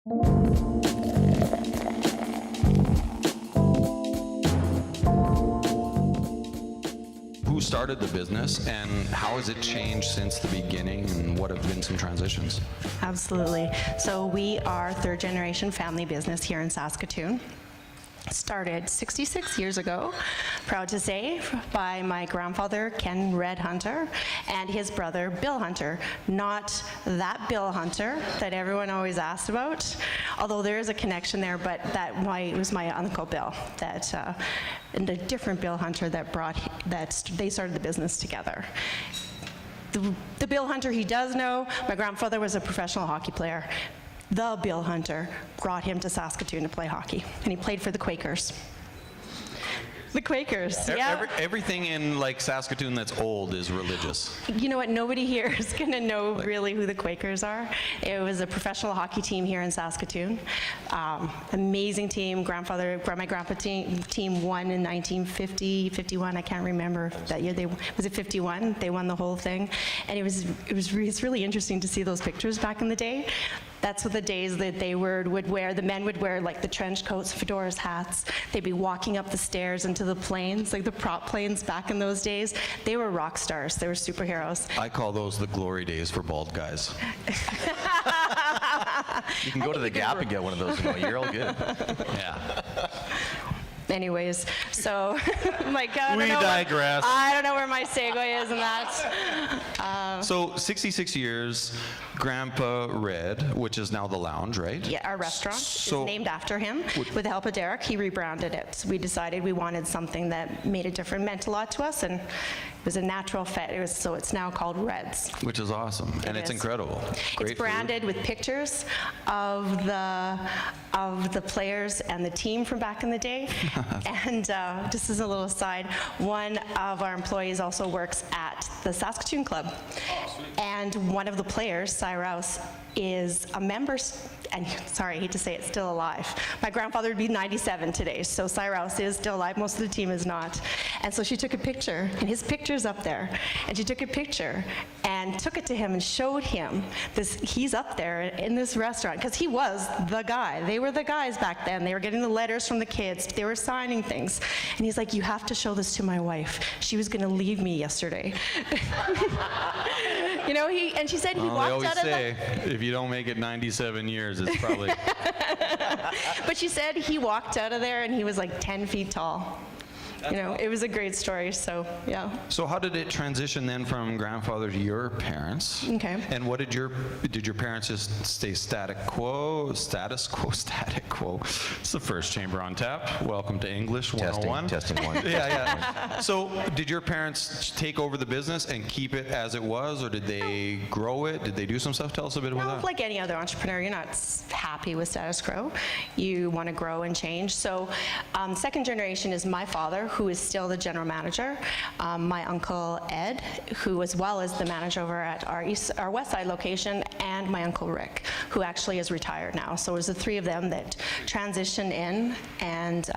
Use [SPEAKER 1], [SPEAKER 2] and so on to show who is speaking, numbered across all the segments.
[SPEAKER 1] Who started the business and how has it changed since the beginning, and what have been some transitions?
[SPEAKER 2] Absolutely. So we are third generation family business here in Saskatoon. Started 66 years ago, proud to say, by my grandfather, Ken Red Hunter, and his brother, Bill Hunter. Not that Bill Hunter that everyone always asked about, although there is a connection there, but it was my Uncle Bill, and a different Bill Hunter that they started the business together. The Bill Hunter he does know, my grandfather was a professional hockey player. The Bill Hunter brought him to Saskatoon to play hockey, and he played for the Quakers. The Quakers, yeah.
[SPEAKER 1] Everything in like Saskatoon that's old is religious.
[SPEAKER 2] You know what? Nobody here is going to know really who the Quakers are. It was a professional hockey team here in Saskatoon. Amazing team. My grandpa team won in 1950, 51. I can't remember that year. Was it 51? They won the whole thing, and it's really interesting to see those pictures back in the day. That's what the days that they would wear. The men would wear like the trench coats, fedoras, hats. They'd be walking up the stairs into the planes, like the prop planes back in those days. They were rock stars. They were superheroes.
[SPEAKER 1] I call those the glory days for bald guys.
[SPEAKER 3] You can go to the Gap and get one of those. You're all good.
[SPEAKER 1] Yeah.
[SPEAKER 2] Anyways, so like
[SPEAKER 3] We digress.
[SPEAKER 2] I don't know where my segue is in that.
[SPEAKER 1] So 66 years, Grandpa Red, which is now the Lounge, right?
[SPEAKER 2] Yeah, our restaurant is named after him. With the help of Derek, he rebranded it. We decided we wanted something that made a difference, meant a lot to us, and it was a natural fit. So it's now called Red's.
[SPEAKER 1] Which is awesome, and it's incredible. Great
[SPEAKER 2] it's branded with pictures of the players and the team from back in the day. And just as a little aside, one of our employees also works at the Saskatoon Club. And one of the players, Cyrus, is a member, and sorry, I hate to say it, still alive. My grandfather would be 97 today, so Cyrus is still alive. Most of the team is not. And so she took a picture, and his picture's up there. And she took a picture and took it to him and showed him this. He's up there in this restaurant, because he was the guy. They were the guys back then. They were getting the letters from the kids. They were signing things. And he's like, you have to show this to my wife. She was going to leave me yesterday. You know, and she said he walked out of
[SPEAKER 1] if you don't make it 97 years, it's probably...
[SPEAKER 2] But she said he walked out of there and he was like 10 feet tall. You know, it was a great story, so yeah.
[SPEAKER 1] So how did it transition then from grandfather to your parents?
[SPEAKER 2] Okay.
[SPEAKER 1] And what did your parents just stay status quo? It's the first chamber on tap. Welcome to English 101.
[SPEAKER 3] Testing one.
[SPEAKER 1] Yeah. So did your parents take over the business and keep it as it was, or did they grow it? Did they do some stuff? Tell us a bit about that.
[SPEAKER 2] Like any other entrepreneur, you're not happy with status quo. You want to grow and change. So second generation is my father, who is still the general manager, my uncle Ed, who as well is the manager over at our West Side location, and my uncle Rick, who actually is retired now. So it was the three of them that transitioned in, and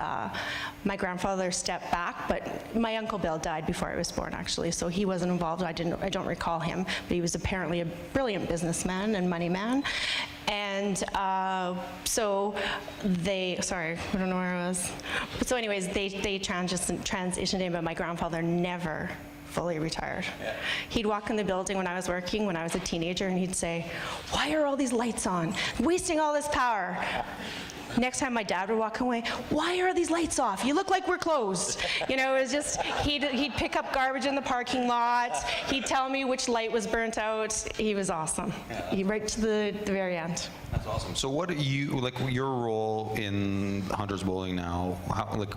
[SPEAKER 2] my grandfather stepped back, but my uncle Bill died before I was born, actually, so he wasn't involved. I don't recall him, but he was apparently a brilliant businessman and money man. And so sorry, I don't know where I was. But so anyways, they transitioned in, but my grandfather never fully retired. Yeah. He'd walk in the building when I was working, when I was a teenager, and he'd say, why are all these lights on? Wasting all this power. Next time my dad would walk away, why are these lights off? You look like we're closed. You know, it was just, he'd pick up garbage in the parking lot. He'd tell me which light was burnt out. He was awesome. Right to the very end.
[SPEAKER 1] That's awesome. So what do you, like your role in Hunters Bowling now,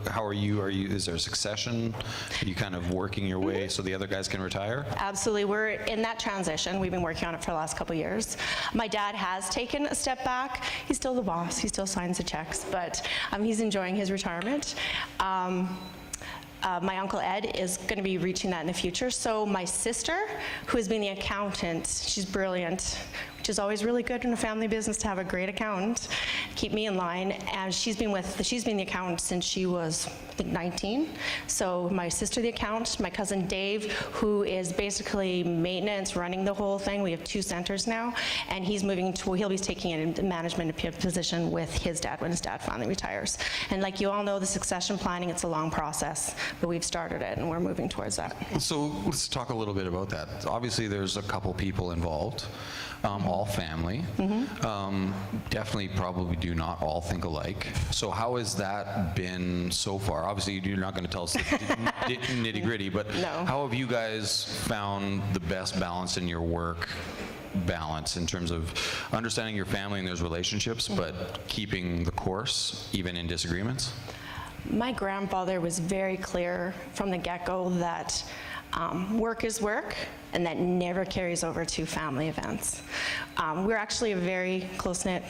[SPEAKER 1] how are you, is there a succession? Are you kind of working your way so the other guys can retire?
[SPEAKER 2] Absolutely, we're in that transition. We've been working on it for the last couple of years. My dad has taken a step back. He's still the boss, he still signs the checks, but he's enjoying his retirement. My Uncle Ed is going to be reaching that in the future. So my sister, who has been the accountant, she's brilliant. which is always really good in a family business to have a great accountant, keep me in line. And she's been the accountant since she was, I think, 19. So my sister, the accountant, my cousin Dave, who is basically maintenance, running the whole thing. We have 2 centers now, and he'll be taking a management position with his dad when his dad finally retires. And like you all know, the succession planning, it's a long process, but we've started it and we're moving towards that.
[SPEAKER 1] So let's talk a little bit about that. Obviously, there's a couple people involved, all family. Definitely probably do not all think alike. So how has that been so far? Obviously, you're not going to tell us the nitty-gritty, but
[SPEAKER 2] No.
[SPEAKER 1] how have you guys found the best balance in your work balance in terms of understanding your family and those relationships, but keeping the course even in disagreements?
[SPEAKER 2] My grandfather was very clear from the get-go that work is work, and that never carries over to family events. We're actually a very close-knit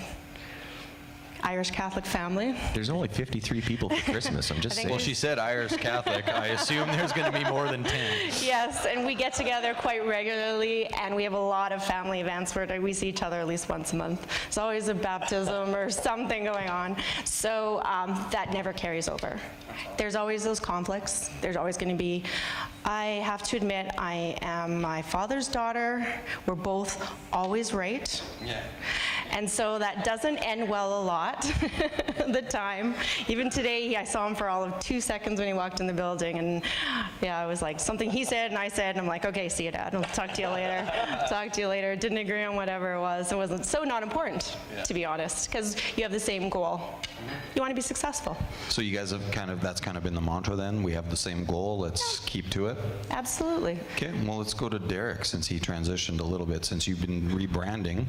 [SPEAKER 2] Irish Catholic family.
[SPEAKER 3] There's only 53 people for Christmas. I'm just
[SPEAKER 2] I think
[SPEAKER 3] saying.
[SPEAKER 1] Well, she said Irish Catholic. I assume there's going to be more than 10.
[SPEAKER 2] Yes, and we get together quite regularly, and we have a lot of family events where we see each other at least once a month. There's always a baptism or something going on. So that never carries over. There's always those conflicts. There's always going to be. I have to admit, I am my father's daughter. We're both always right.
[SPEAKER 1] Yeah.
[SPEAKER 2] And so that doesn't end well a lot, the time. Even today, I saw him for all of 2 seconds when he walked in the building, and yeah, I was like, something he said and I said, and I'm like, okay, see you, Dad. I'll talk to you later. Talk to you later. Didn't agree on whatever it was. It wasn't so not important, to be honest, because you have the same goal. You want to be successful.
[SPEAKER 1] So you guys have that's kind of been the mantra then? We have the same goal, let's keep to it?
[SPEAKER 2] Absolutely.
[SPEAKER 1] Okay, well, let's go to Derek, since he transitioned a little bit, since you've been rebranding.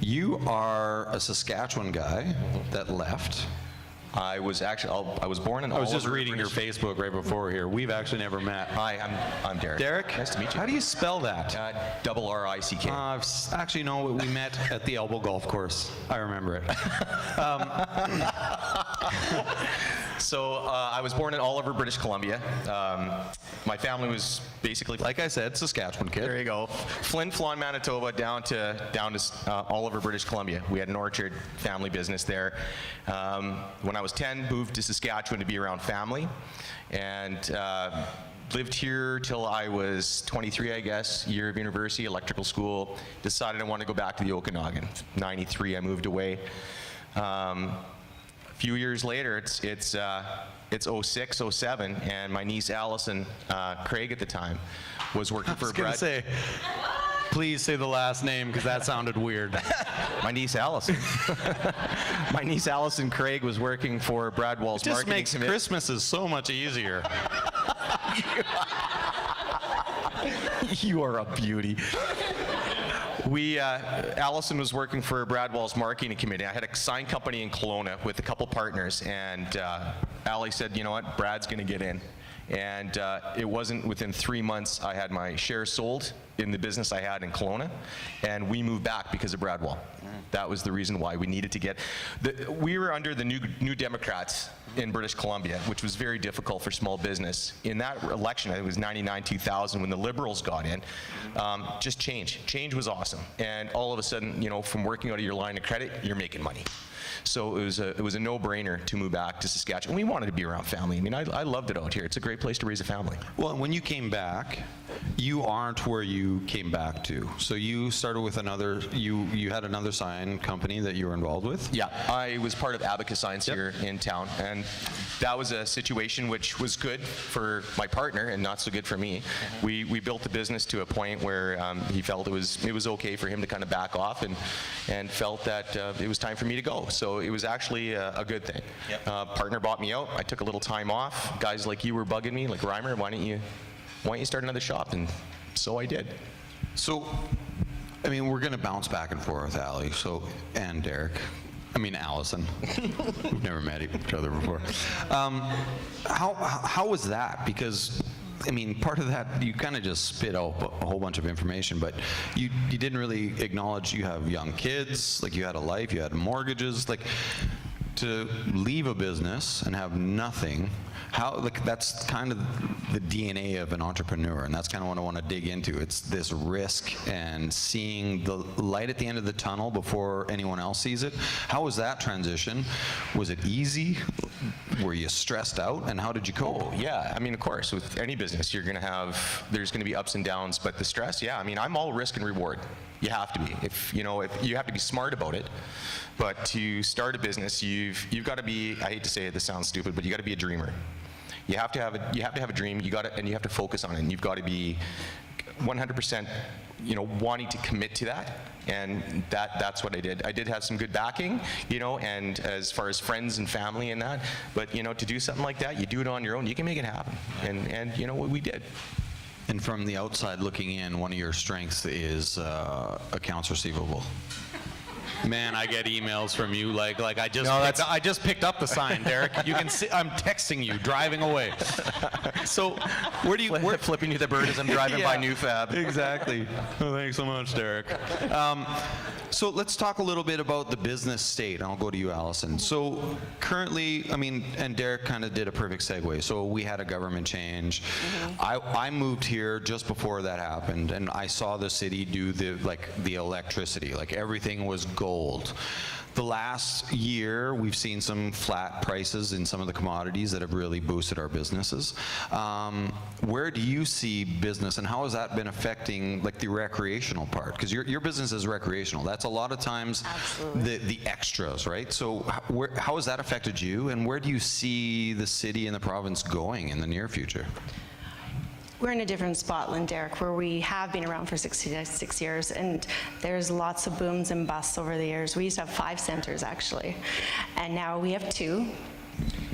[SPEAKER 1] You are a Saskatchewan guy that left.
[SPEAKER 3] I was born in.
[SPEAKER 1] I was just reading your Facebook right before here. We've actually never met.
[SPEAKER 3] Hi, I'm Derek.
[SPEAKER 1] Derek?
[SPEAKER 3] Nice to meet you.
[SPEAKER 1] How do you spell that?
[SPEAKER 3] R-I-C-K.
[SPEAKER 1] Actually, no, we met at the Elbow Golf Course. I remember it.
[SPEAKER 3] So I was born in Oliver, British Columbia. My family was basically,
[SPEAKER 1] Like I said, Saskatchewan kid.
[SPEAKER 3] there you go, Flin Flon, Manitoba, down to Oliver, British Columbia. We had an orchard family business there. When I was 10, moved to Saskatchewan to be around family, and lived here till I was 23, I guess, year of university, electrical school. Decided I wanted to go back to the Okanagan. 93, I moved away. A few years later, it's 06, 07, and my niece Allison, Craig at the time, was working for
[SPEAKER 1] I was going to say, please say the last name, because that sounded weird.
[SPEAKER 3] My niece Allison. My niece Allison Craig was working for Brad Wall's
[SPEAKER 1] Just
[SPEAKER 3] marketing
[SPEAKER 1] makes
[SPEAKER 3] committee.
[SPEAKER 1] Christmases so much easier.
[SPEAKER 3] You are a beauty. Allison was working for Brad Wall's marketing committee. I had a sign company in Kelowna with a couple partners, and Allie said, you know what, Brad's going to get in. And it wasn't within 3 months I had my shares sold in the business I had in Kelowna, and we moved back because of Brad Wall. That was the reason why we needed to get. We were under the New Democrats in British Columbia, which was very difficult for small business. In that election, I think it was 99-2000, when the Liberals got in, just change. Change was awesome. And all of a sudden, you know, from working out of your line of credit, you're making money. So it was a no-brainer to move back to Saskatchewan. We wanted to be around family. I mean, I loved it out here. It's a great place to raise a family.
[SPEAKER 1] Well, when you came back, you aren't where you came back to. So you started with another, you had another sign company that you were involved with?
[SPEAKER 3] Yeah, I was part of Abacus Signs here in town, and that was a situation which was good for my partner and not so good for me. We built the business to a point where he felt it was okay for him to kind of back off, and felt that it was time for me to go. So it was actually a good thing. Partner bought me out. I took a little time off. Guys like you were bugging me, like, Reimer, why don't you start another shop? And so I did. So,
[SPEAKER 1] I mean, we're going to bounce back and forth, Allie, and Derek. I mean, Allison. We've never met each other before. How was that? Because, I mean, part of that, you kind of just spit out a whole bunch of information, but you didn't really acknowledge you have young kids, like you had a life, you had mortgages. Like, to leave a business and have nothing, how, like, that's kind of the DNA of an entrepreneur, and that's kind of what I want to dig into. It's this risk and seeing the light at the end of the tunnel before anyone else sees it. How was that transition? Was it easy? Were you stressed out, and how did you cope?
[SPEAKER 3] Oh, yeah. I mean, of course, with any business, there's going to be ups and downs, but the stress, yeah. I mean, I'm all risk and reward. You have to be. If you have to be smart about it. But to start a business, you've got to be, I hate to say it, this sounds stupid, but you got to be a dreamer. You have to have a dream, and you have to focus on it, and you've got to be 100%, wanting to commit to that. And that's what I did. I did have some good backing, and as far as friends and family and that, but to do something like that, you do it on your own, you can make it happen. And what we did.
[SPEAKER 1] And from the outside looking in, one of your strengths is accounts receivable. Man, I get emails from you like I just picked up the sign, Derek. You can see I'm texting you driving away. So where
[SPEAKER 3] Flipping you the bird as I'm driving by New Fab.
[SPEAKER 1] Exactly. Oh, thanks so much, Derek. So let's talk a little bit about the business state. I'll go to you, Allison. So currently, and Derek kind of did a perfect segue. So we had a government change. I moved here just before that happened, and I saw the city do the electricity. Like everything was gold. The last year, we've seen some flat prices in some of the commodities that have really boosted our businesses. Where do you see business, and how has that been affecting the recreational part? Because your business is recreational. That's a lot of times the extras, right? So how has that affected you, and where do you see the city and the province going in the near future?
[SPEAKER 2] We're in a different spot than Derek, where we have been around for 66 years, and there's lots of booms and busts over the years. We used to have 5 centers, actually, and now we have 2.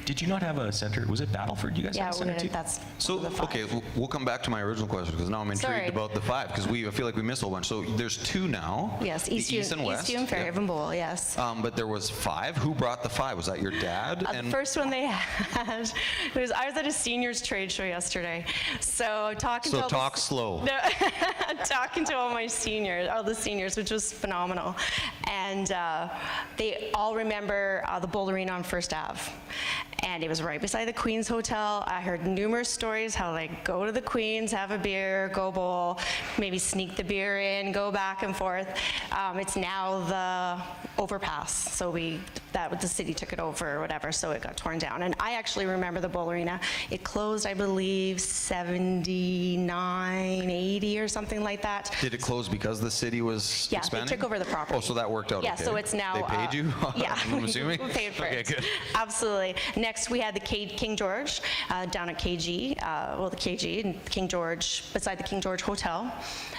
[SPEAKER 3] Did you not have a center? Was it Battleford? You guys have a center too?
[SPEAKER 2] That's
[SPEAKER 1] So,
[SPEAKER 2] the 5.
[SPEAKER 1] okay, we'll come back to my original question, because now I'm intrigued
[SPEAKER 2] Sorry.
[SPEAKER 1] about the 5, because I feel like we missed a whole bunch. So there's 2 now.
[SPEAKER 2] Yes,
[SPEAKER 1] the
[SPEAKER 2] Eastview
[SPEAKER 1] and West.
[SPEAKER 2] Eastview and Fairhaven Bowl, yes.
[SPEAKER 1] But there was 5. Who brought the 5? Was that your dad?
[SPEAKER 2] The first one they had was, I was at a seniors trade show yesterday, so talking to all
[SPEAKER 1] talk slow.
[SPEAKER 2] talking to all the seniors, which was phenomenal, and they all remember the Bowl Arena on First Ave, and it was right beside the Queen's Hotel. I heard numerous stories how they go to the Queen's, have a beer, go bowl, maybe sneak the beer in, go back and forth. It's now the overpass, so the city took it over or whatever, so it got torn down. And I actually remember the Bowl Arena. It closed, I believe, 79, 80 or something like that.
[SPEAKER 1] Did it close because the city was expanding?
[SPEAKER 2] They took over the property.
[SPEAKER 1] Oh, so that worked out
[SPEAKER 2] Yeah,
[SPEAKER 1] okay.
[SPEAKER 2] so it's now...
[SPEAKER 1] They paid you?
[SPEAKER 2] Yeah.
[SPEAKER 1] I'm assuming?
[SPEAKER 2] We paid for it.
[SPEAKER 1] Okay, good.
[SPEAKER 2] Absolutely. Next, we had the King George down at KG, the KG and King George, beside the King George Hotel.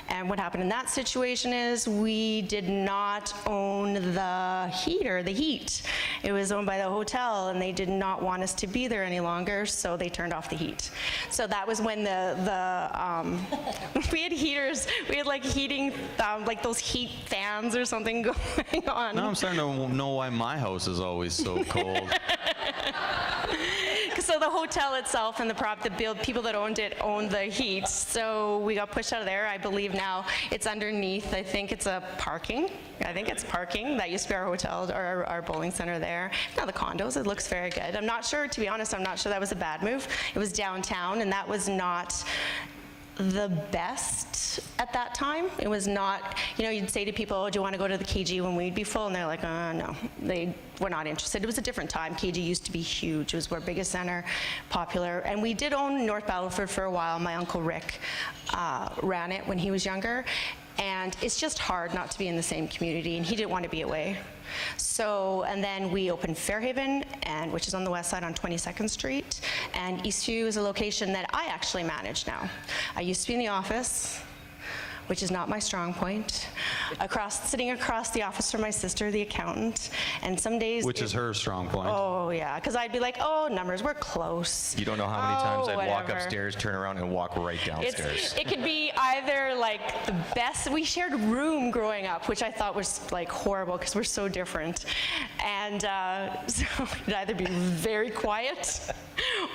[SPEAKER 2] And what happened in that situation is we did not own the heat. It was owned by the hotel, and they did not want us to be there any longer, so they turned off the heat. So that was when we had heaters, we had heating, those heat fans or something going on.
[SPEAKER 1] Now I'm starting to know why my house is always so cold.
[SPEAKER 2] So the hotel itself and the people that owned it owned the heat. So we got pushed out of there. I believe now it's underneath. I think it's parking. That used to be our hotel or our bowling center there. Now the condos, it looks very good. I'm not sure, to be honest, that was a bad move. It was downtown, and that was not the best at that time. It was not, you'd say to people, oh, do you want to go to the KG when we'd be full? And they're like, no, they were not interested. It was a different time. KG used to be huge. It was our biggest center, popular. And we did own North Battleford for a while. My Uncle Rick ran it when he was younger. And it's just hard not to be in the same community, and he didn't want to be away. So, and then we opened Fairhaven, which is on the west side on 22nd Street, and Eastview is a location that I actually manage now. I used to be in the office, which is not my strong point, sitting across the office from my sister, the accountant, and some days...
[SPEAKER 1] Which is her strong point.
[SPEAKER 2] Oh, yeah, because I'd be like, oh, numbers, we're close.
[SPEAKER 3] You don't know how many times I'd walk upstairs, turn around, and walk right downstairs.
[SPEAKER 2] It could be either the best... We shared a room growing up, which I thought was horrible because we're so different. And so it'd either be very quiet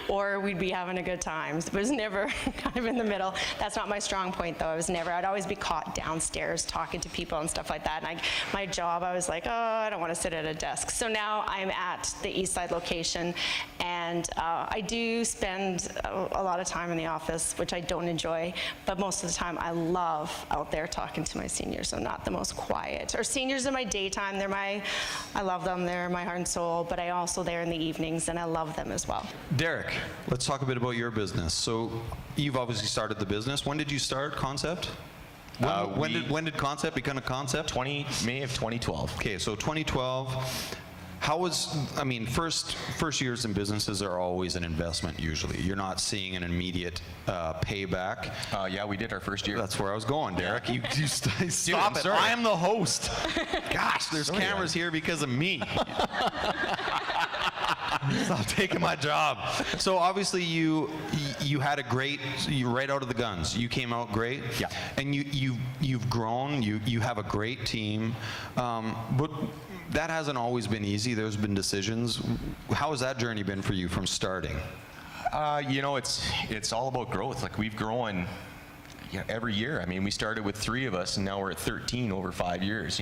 [SPEAKER 2] or we'd be having a good time. It was never kind of in the middle. That's not my strong point, though. I'd always be caught downstairs talking to people and stuff like that. And my job, I was like, oh, I don't want to sit at a desk. So now I'm at the East Side location, and I do spend a lot of time in the office, which I don't enjoy, but most of the time I love out there talking to my seniors. I'm not the most quiet. Or seniors in my daytime, I love them, they're my heart and soul, but I also there in the evenings, and I love them as well.
[SPEAKER 1] Derek, let's talk a bit about your business. So you've obviously started the business. When did you start Koncept? When did Koncept become a concept?
[SPEAKER 3] May of 2012.
[SPEAKER 1] Okay, so 2012. First years in businesses are always an investment usually. You're not seeing an immediate payback.
[SPEAKER 3] Yeah, we did our first year.
[SPEAKER 1] That's where I was going, Derek. You stop it.
[SPEAKER 3] sorry.
[SPEAKER 1] I am the host. Gosh, there's cameras here because of me. Stop taking my job. So obviously you had right out of the guns. You came out great.
[SPEAKER 3] Yeah.
[SPEAKER 1] And you've grown. You have a great team. But that hasn't always been easy. There's been decisions. How has that journey been for you from starting?
[SPEAKER 3] It's all about growth. Like, we've grown every year. I mean, we started with 3 of us, and now we're at 13 over 5 years,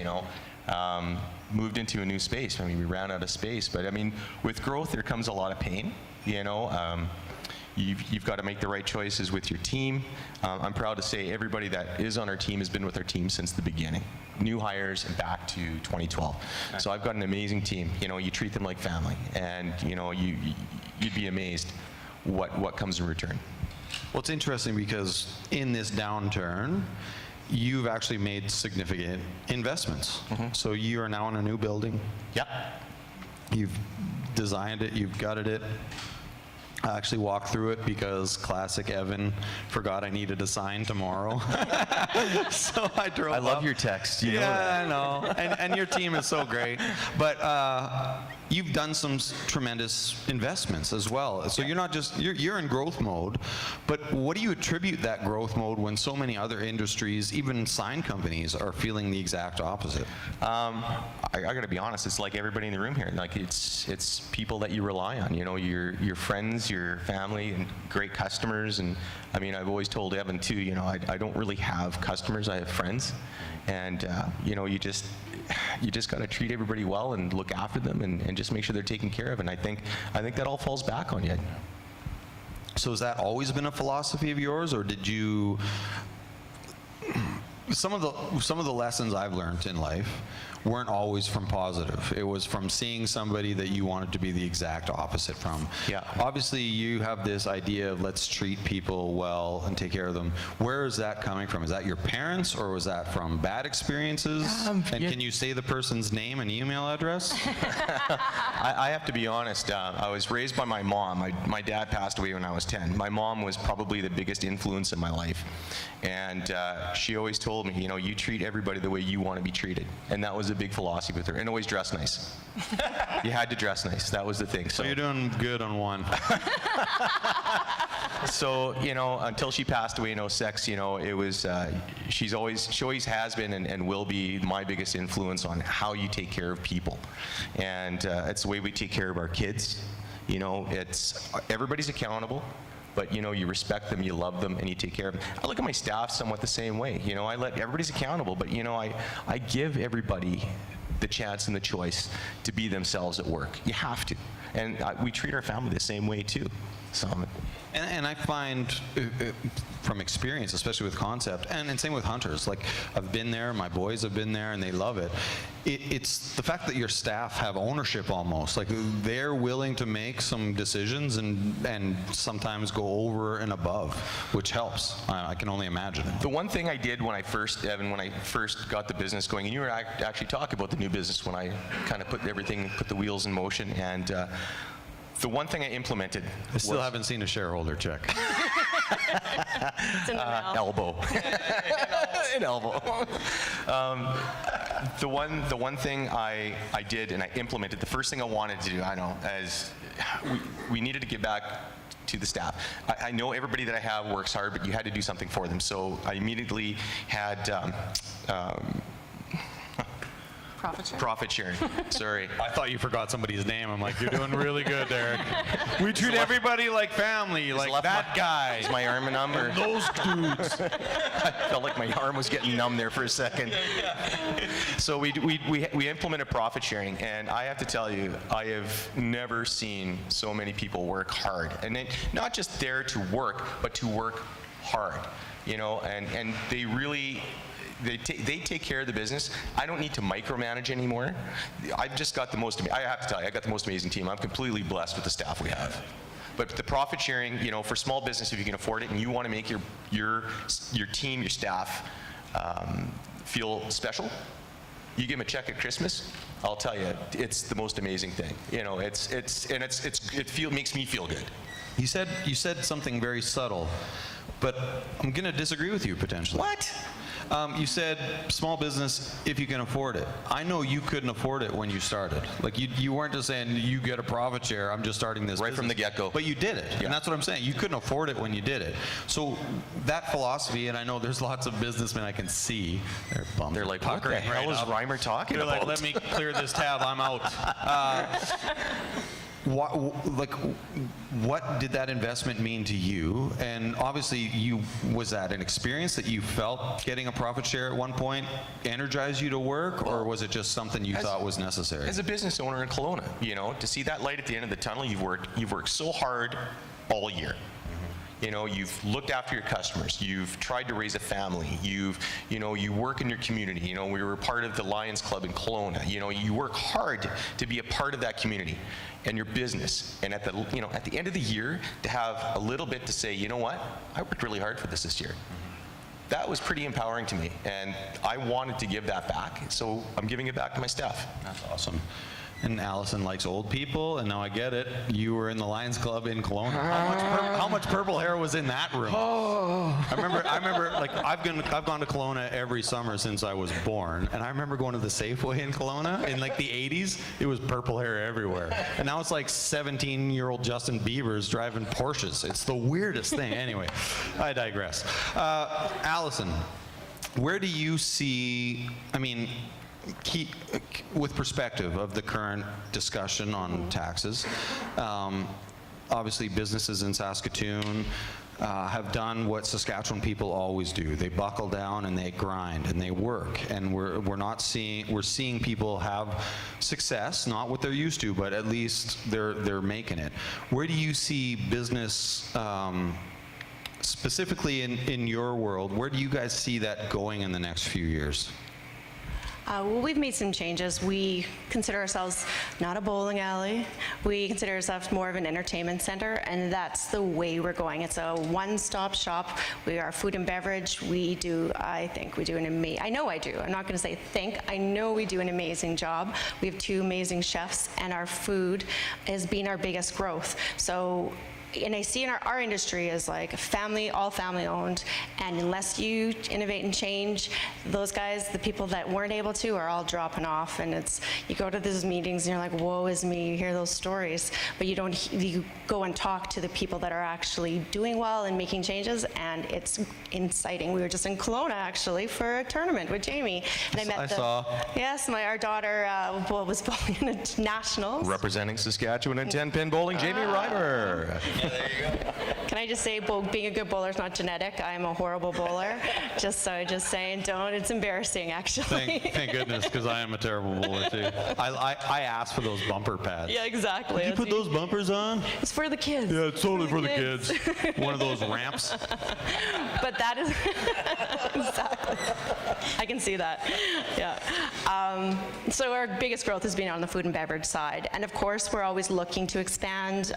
[SPEAKER 3] moved into a new space. I mean, we ran out of space. But, I mean, with growth, there comes a lot of pain, You've got to make the right choices with your team. I'm proud to say everybody that is on our team has been with our team since the beginning. New hires and back to 2012. So I've got an amazing team. You treat them like family, and you'd be amazed what comes in return.
[SPEAKER 1] Well, it's interesting because in this downturn, you've actually made significant investments. Mm-hmm. So you are now in a new building.
[SPEAKER 3] Yep.
[SPEAKER 1] You've designed it, you've gutted it. I actually walked through it because classic Evan forgot I needed a sign tomorrow. So I drove
[SPEAKER 3] I love
[SPEAKER 1] up.
[SPEAKER 3] Your text. You know
[SPEAKER 1] I know. And your team is so great. But you've done some tremendous investments as well. So you're not just, you're in growth mode, but what do you attribute that growth mode when so many other industries, even sign companies, are feeling the exact opposite?
[SPEAKER 3] I got to be honest, it's like everybody in the room here. Like, it's people that you rely on, your friends, your family, and great customers. And I mean, I've always told Evan too, I don't really have customers, I have friends. And you just got to treat everybody well and look after them and just make sure they're taken care of. And I think that all falls back on you.
[SPEAKER 1] So has that always been a philosophy of yours, or did you? Some of the lessons I've learned in life weren't always from positive. It was from seeing somebody that you wanted to be the exact opposite from.
[SPEAKER 3] Yeah.
[SPEAKER 1] Obviously, you have this idea of let's treat people well and take care of them. Where is that coming from? Is that your parents, or was that from bad experiences? Can you say the person's name and email address?
[SPEAKER 3] I have to be honest. I was raised by my mom. My dad passed away when I was 10. My mom was probably the biggest influence in my life. And she always told me, you treat everybody the way you want to be treated. And that was a big philosophy with her. And always dress nice. You had to dress nice. That was the thing.
[SPEAKER 1] So you're doing good on one.
[SPEAKER 3] So, until she passed away in 06, it was, she always has been and will be my biggest influence on how you take care of people. And it's the way we take care of our kids. It's, everybody's accountable. But you respect them, you love them, and you take care of them. I look at my staff somewhat the same way. I let everybody's accountable, but I give everybody the chance and the choice to be themselves at work. You have to, and we treat our family the same way too. So.
[SPEAKER 1] And I find from experience, especially with Koncept, and same with Hunters, like I've been there, my boys have been there, and they love it. It's the fact that your staff have ownership almost, like they're willing to make some decisions and sometimes go over and above, which helps. I can only imagine.
[SPEAKER 3] The one thing I did when I first got the business going, and you were actually talking about the new business when I kind of put the wheels in motion, and the one thing I implemented
[SPEAKER 1] I still haven't seen a shareholder check.
[SPEAKER 2] It's in the mail.
[SPEAKER 3] Elbow. An elbow. The one thing I did and I implemented, the first thing I wanted to do, as we needed to give back to the staff. I know everybody that I have works hard, but you had to do something for them. So I immediately had
[SPEAKER 2] Profit share.
[SPEAKER 3] Profit sharing. Sorry.
[SPEAKER 1] I thought you forgot somebody's name. I'm like, you're doing really good, Derek. We treat everybody like family, like that guy.
[SPEAKER 3] Is my arm numb? Or?
[SPEAKER 1] Those dudes.
[SPEAKER 3] I felt like my arm was getting numb there for a second. So we implemented profit sharing, and I have to tell you, I have never seen so many people work hard, and then not just there to work, but to work hard. You know, and they really. They take care of the business. I don't need to micromanage anymore. I've just got I have to tell you, I got the most amazing team. I'm completely blessed with the staff we have. But the profit sharing, you know, for small business, if you can afford it and you want to make your team, your staff feel special, you give them a check at Christmas, I'll tell you, it's the most amazing thing. You know, makes me feel good.
[SPEAKER 1] You said something very subtle, but I'm going to disagree with you potentially.
[SPEAKER 3] What?
[SPEAKER 1] You said small business if you can afford it. I know you couldn't afford it when you started. Like you weren't just saying you get a profit share, I'm just starting this
[SPEAKER 3] right
[SPEAKER 1] business.
[SPEAKER 3] From the get-go.
[SPEAKER 1] But you did it, and that's what I'm saying. You couldn't afford it when you did it. So that philosophy, and I know there's lots of businessmen I can see, they're bummed.
[SPEAKER 3] They're like, what the hell is Reimer talking
[SPEAKER 1] They're
[SPEAKER 3] about?
[SPEAKER 1] like, let me clear this tab, I'm out. What did that investment mean to you? And obviously, was that an experience that you felt getting a profit share at one point energized you to work, or was it just something you thought was necessary?
[SPEAKER 3] As a business owner in Kelowna, you know, to see that light at the end of the tunnel, you've worked so hard all year. You know, you've looked after your customers. You've tried to raise a family. You work in your community. You know, we were part of the Lions Club in Kelowna. You know, you work hard to be a part of that community and your business. And at the end of the year, to have a little bit to say, you know what, I worked really hard for this year. That was pretty empowering to me, and I wanted to give that back. So I'm giving it back to my staff.
[SPEAKER 1] That's awesome. And Allison likes old people, and now I get it. You were in the Lions Club in Kelowna. How much purple hair was in that room? Oh. I remember. Like I've gone to Kelowna every summer since I was born, and I remember going to the Safeway in Kelowna in like the '80s. It was purple hair everywhere, and now it's like 17-year-old Justin Bieber's driving Porsches. It's the weirdest thing. Anyway, I digress. Allison, where do you see? I mean. With perspective of the current discussion on taxes, obviously businesses in Saskatoon have done what Saskatchewan people always do. They buckle down and they grind and they work, and we're seeing people have success, not what they're used to, but at least they're making it. Where do you see business? Specifically in your world, where do you guys see that going in the next few years?
[SPEAKER 2] Well, we've made some changes. We consider ourselves not a bowling alley. We consider ourselves more of an entertainment center, and that's the way we're going. It's a one-stop shop. We are food and beverage. I think we do an amazing, I know I do. I'm not going to say think. I know we do an amazing job. We have 2 amazing chefs, and our food has been our biggest growth. So. And I see in our industry as like all family owned, and unless you innovate and change, those guys, the people that weren't able to, are all dropping off. And you go to these meetings and you're like, woe is me, you hear those stories, but you go and talk to the people that are actually doing well and making changes, and it's inciting. We were just in Kelowna actually for a tournament with Jamie, and I saw. Yes, our daughter was bowling in a nationals.
[SPEAKER 3] Representing Saskatchewan in 10-pin bowling, Jamie Reimer.
[SPEAKER 2] Yeah, there you go. Can I just say, being a good bowler is not genetic. I'm a horrible bowler. just saying, don't. It's embarrassing, actually.
[SPEAKER 1] Thank goodness, because I am a terrible bowler too. I asked for those bumper pads.
[SPEAKER 2] Yeah, exactly.
[SPEAKER 1] Did you put those bumpers on?
[SPEAKER 2] It's for the kids.
[SPEAKER 1] Yeah, it's totally for the kids. One of those ramps.
[SPEAKER 2] But that is exactly. I can see that. Yeah. So our biggest growth has been on the food and beverage side, and of course we're always looking to expand.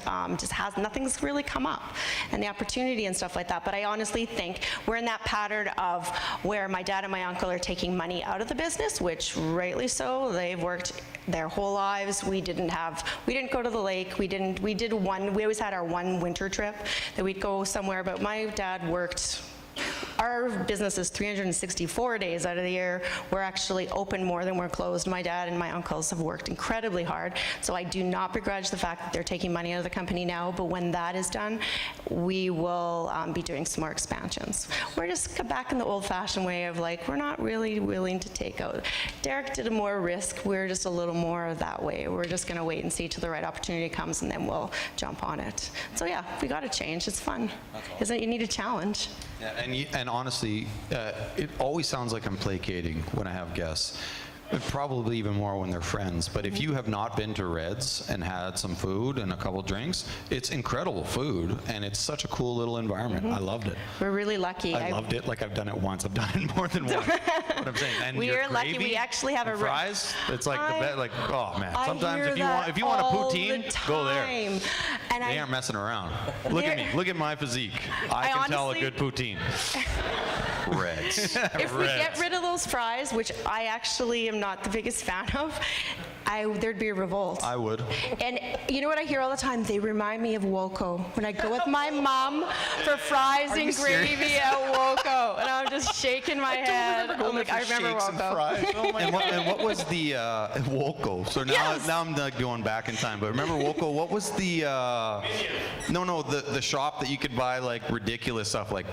[SPEAKER 2] Nothing's really come up, and the opportunity and stuff like that. But I honestly think we're in that pattern of where my dad and my uncle are taking money out of the business, which rightly so. They've worked their whole lives. We didn't go to the lake. We always had our one winter trip that we'd go somewhere, but my dad worked our business is 364 days out of the year. We're actually open more than we're closed. My dad and my uncles have worked incredibly hard, so I do not begrudge the fact that they're taking money out of the company now, but when that is done, we will be doing some more expansions. We're just back in the old-fashioned way of like, we're not really willing to take out. Derek did a more risk. We're just a little more that way. We're just going to wait and see till the right opportunity comes, and then we'll jump on it. So yeah, we got to change. It's fun. Isn't it? You need a challenge.
[SPEAKER 1] Yeah, and honestly, it always sounds like I'm placating when I have guests. Probably even more when they're friends. But if you have not been to Red's and had some food and a couple drinks, it's incredible food, and it's such a cool little environment. I loved it.
[SPEAKER 2] We're really lucky.
[SPEAKER 1] I loved it like I've done it once. I've done it more than once. What I'm saying. And
[SPEAKER 2] We
[SPEAKER 1] your
[SPEAKER 2] are lucky.
[SPEAKER 1] gravy
[SPEAKER 2] We actually have
[SPEAKER 1] and
[SPEAKER 2] a
[SPEAKER 1] fries. It's like the best. Like, oh man.
[SPEAKER 2] I
[SPEAKER 1] Sometimes
[SPEAKER 2] hear
[SPEAKER 1] if you want a
[SPEAKER 2] all
[SPEAKER 1] poutine,
[SPEAKER 2] the
[SPEAKER 1] go there.
[SPEAKER 2] time. And
[SPEAKER 1] They aren't messing around. Look at me. Look at my physique. I can tell a
[SPEAKER 2] honestly-
[SPEAKER 1] good poutine.
[SPEAKER 3] Reds.
[SPEAKER 2] If we get rid of those fries, which I actually am not the biggest fan of, there'd be a revolt.
[SPEAKER 1] I would.
[SPEAKER 2] And you know what I hear all the time? They remind me of Woco. When I go with my mom for fries
[SPEAKER 3] Are you
[SPEAKER 2] and
[SPEAKER 3] serious?
[SPEAKER 2] gravy at Woco, and I'm just shaking my head. I'm like, I remember Woco.
[SPEAKER 3] Oh my
[SPEAKER 1] And what was the Woco? So now,
[SPEAKER 2] Yes.
[SPEAKER 1] now I'm like going back in time. But remember Woco? What was the the shop that you could buy like ridiculous stuff like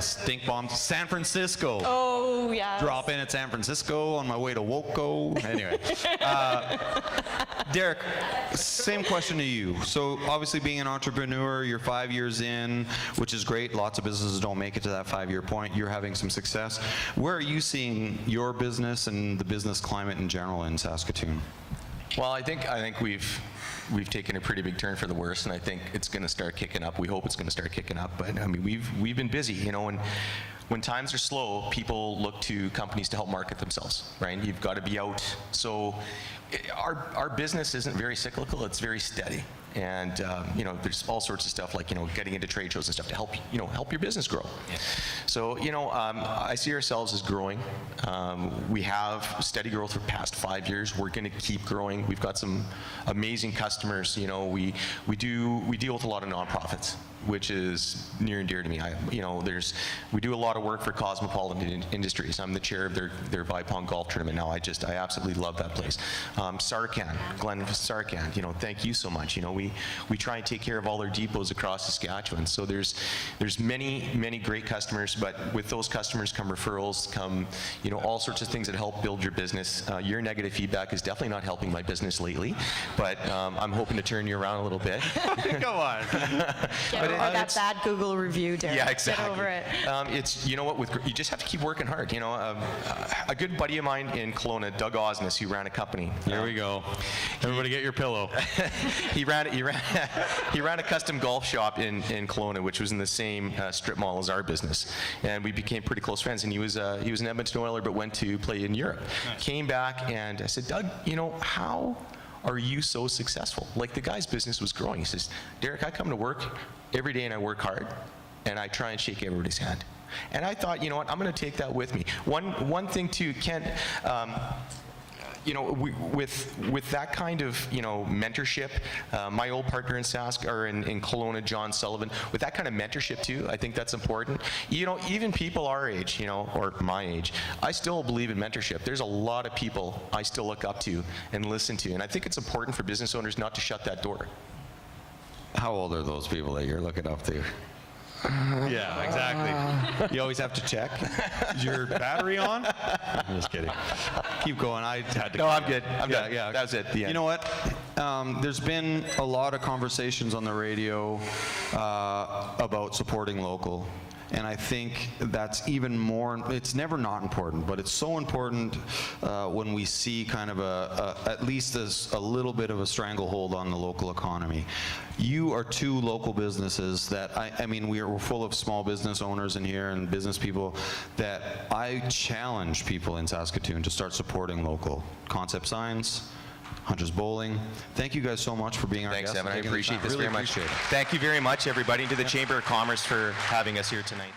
[SPEAKER 1] stink bombs? San Francisco.
[SPEAKER 2] Oh, yeah.
[SPEAKER 1] Drop in at San Francisco on my way to Woco. Anyway, Derek, same question to you. So obviously being an entrepreneur, you're 5 years in, which is great. Lots of businesses don't make it to that 5-year point. You're having some success. Where are you seeing your business and the business climate in general in Saskatoon?
[SPEAKER 3] Well, I think we've taken a pretty big turn for the worse, and I think it's going to start kicking up. We hope it's going to start kicking up, but I mean, we've been busy, you know, and when times are slow, people look to companies to help market themselves, right? You've got to be out. So our business isn't very cyclical, it's very steady. And you know, there's all sorts of stuff like, you know, getting into trade shows and stuff to help, you know, help your business grow. Yeah. So, you know, I see ourselves as growing. We have steady growth for the past 5 years. We're going to keep growing. We've got some amazing customers. You know, we deal with a lot of nonprofits, which is near and dear to me. We do a lot of work for Cosmopolitan Industries. I'm the chair of their Vipong golf tournament now. I absolutely love that place. Sarcan, Glenn Sarcan, you know, thank you so much. You know, we try and take care of all their depots across Saskatchewan. So there's many great customers, but with those customers come referrals, come, you know, all sorts of things that help build your business. Your negative feedback is definitely not helping my business lately, but I'm hoping to turn you around a little bit.
[SPEAKER 1] Go on.
[SPEAKER 2] Get over that bad Google review, Derek.
[SPEAKER 3] Yeah, exactly.
[SPEAKER 2] Get over it.
[SPEAKER 3] It's, you know what, you just have to keep working hard. You know, a good buddy of mine in Kelowna, Doug Osnes, who ran a company.
[SPEAKER 1] Here we go. Everybody get your pillow.
[SPEAKER 3] He ran a custom golf shop in Kelowna, which was in the same strip mall as our business, and we became pretty close friends. And he was an Edmonton Oiler, but went to play in Europe. Nice. Came back, and I said, Doug, you know, how are you so successful? Like, the guy's business was growing. He says, Derek, I come to work every day and I work hard, and I try and shake everybody's hand. And I thought, you know what, I'm going to take that with me. One thing too, Kent, you know, with that kind of, you know, mentorship, my old partner in in Kelowna, John Sullivan, with that kind of mentorship too, I think that's important. You know, even people our age, you know, or my age, I still believe in mentorship. There's a lot of people I still look up to and listen to, and I think it's important for business owners not to shut that door.
[SPEAKER 1] How old are those people that you're looking up to? Yeah, exactly. You always have to check. Is your battery on? I'm just kidding. Keep going. I had to.
[SPEAKER 3] No, I'm good. I'm done.
[SPEAKER 1] Yeah.
[SPEAKER 3] That was it. The end.
[SPEAKER 1] You know what? There's been a lot of conversations on the radio about supporting local. And I think that's even more, it's never not important, but it's so important when we see kind of at least a little bit of a stranglehold on the local economy. You are two local businesses that, I mean, we're full of small business owners in here and business people that I challenge people in Saskatoon to start supporting local. Koncept Signs, Hunter's Bowling. Thank you guys so much for being our guests.
[SPEAKER 3] Thanks, Evan. I appreciate this
[SPEAKER 1] really
[SPEAKER 3] very much.
[SPEAKER 1] appreciate it.
[SPEAKER 3] Thank you very much, everybody, and to the Chamber of Commerce for having us here tonight.